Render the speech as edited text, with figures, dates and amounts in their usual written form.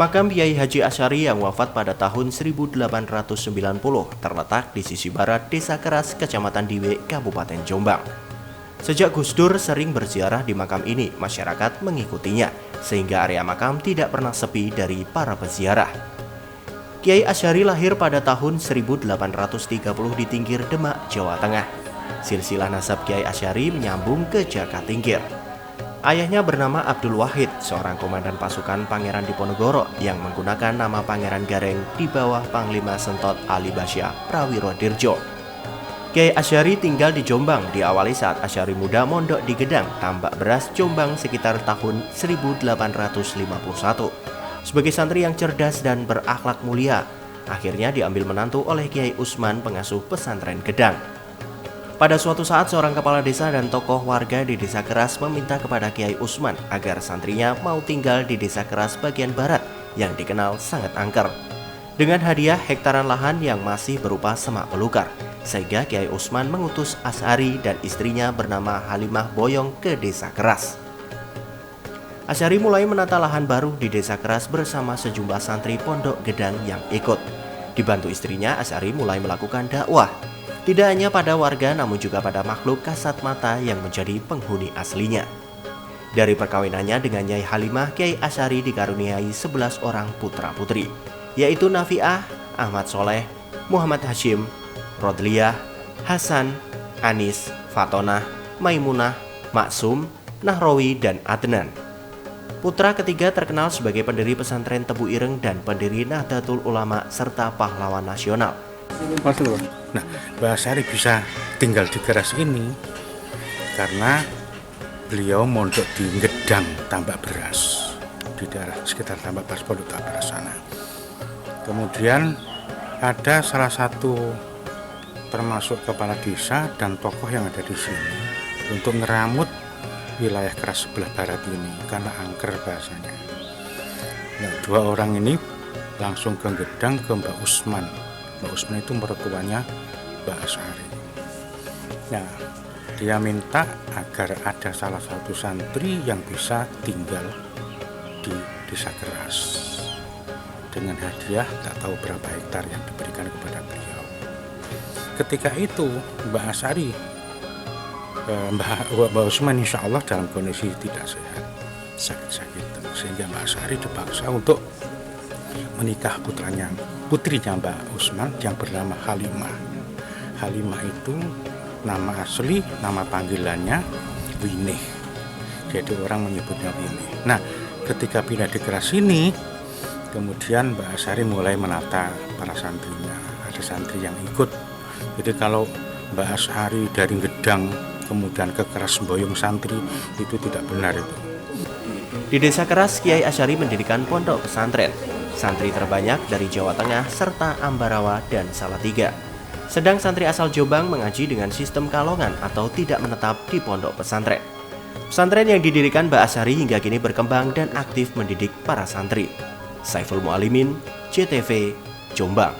Makam Kiai Haji Asy'ari yang wafat pada tahun 1890 terletak di sisi barat Desa Keras, Kecamatan Diwe, Kabupaten Jombang. Sejak Gus Dur sering berziarah di makam ini, masyarakat mengikutinya, sehingga area makam tidak pernah sepi dari para peziarah. Kiai Asy'ari lahir pada tahun 1830 di Tingkir, Demak, Jawa Tengah. Silsilah nasab Kiai Asy'ari menyambung ke Jakatingkir. Ayahnya bernama Abdul Wahid, seorang komandan pasukan Pangeran Diponegoro yang menggunakan nama Pangeran Gareng di bawah Panglima Sentot Ali Basyah Prawiro Dirjo. Kiai Asy'ari tinggal di Jombang diawali saat Asy'ari muda mondok di Gedang, Tambak Beras, Jombang sekitar tahun 1851. Sebagai santri yang cerdas dan berakhlak mulia, akhirnya diambil menantu oleh Kiai Usman, pengasuh pesantren Gedang. Pada suatu saat, seorang kepala desa dan tokoh warga di Desa Keras meminta kepada Kiai Usman agar santrinya mau tinggal di Desa Keras bagian barat yang dikenal sangat angker, dengan hadiah hektaran lahan yang masih berupa semak belukar, sehingga Kiai Usman mengutus Asy'ari dan istrinya bernama Halimah Boyong ke Desa Keras. Asy'ari mulai menata lahan baru di Desa Keras bersama sejumlah santri pondok Gedang yang ikut. Dibantu istrinya, Asy'ari mulai melakukan dakwah. Tidak hanya pada warga, namun juga pada makhluk kasat mata yang menjadi penghuni aslinya. Dari perkawinannya dengan Nyai Halimah, Kiai Asy'ari dikaruniai 11 orang putra-putri, yaitu Nafi'ah, Ahmad Soleh, Muhammad Hashim, Rodliyah, Hasan, Anis, Fatonah, Maimunah, Maksum, Nahrawi, dan Adnan. Putra ketiga terkenal sebagai pendiri pesantren Tebu Ireng dan pendiri Nahdlatul Ulama serta pahlawan nasional. Nah, Mbah Asy'ari bisa tinggal di Keras ini karena beliau mondok di Gedang, Tambak Beras, di daerah sekitar Tambak Beras, Pondok Beras sana. Kemudian ada salah satu termasuk kepala desa dan tokoh yang ada di sini untuk ngeramut wilayah Keras sebelah barat ini karena angker bahasanya. Nah, dua orang ini langsung ke Gedang ke Mbah Usman. Mbah Usman itu mertuanya Mbah Asy'ari. Nah, dia minta agar ada salah satu santri yang bisa tinggal di Desa Keras dengan hadiah tak tahu berapa hektar yang diberikan kepada beliau. Ketika itu Mbah Asy'ari, Mbah Usman insya Allah dalam kondisi tidak sehat, sakit-sakitan, sehingga Mbah Asy'ari dipaksa untuk menikah putrinya Mbah Usman yang bernama Halimah. Halimah itu nama asli, nama panggilannya Winih. Jadi orang menyebutnya Winih. Nah, ketika pindah di Keras ini, kemudian Mbah Asy'ari mulai menata para santrinya. Ada santri yang ikut. Jadi kalau Mbah Asy'ari dari Gedang kemudian ke Keras boyong santri, itu tidak benar itu. Di Desa Keras, Kiai Asy'ari mendirikan pondok pesantren. Santri terbanyak dari Jawa Tengah serta Ambarawa dan Salatiga. Sedang santri asal Jombang mengaji dengan sistem kalongan atau tidak menetap di pondok pesantren. Pesantren yang didirikan Mbah Asy'ari hingga kini berkembang dan aktif mendidik para santri. Saiful Mualimin, JTV, Jombang.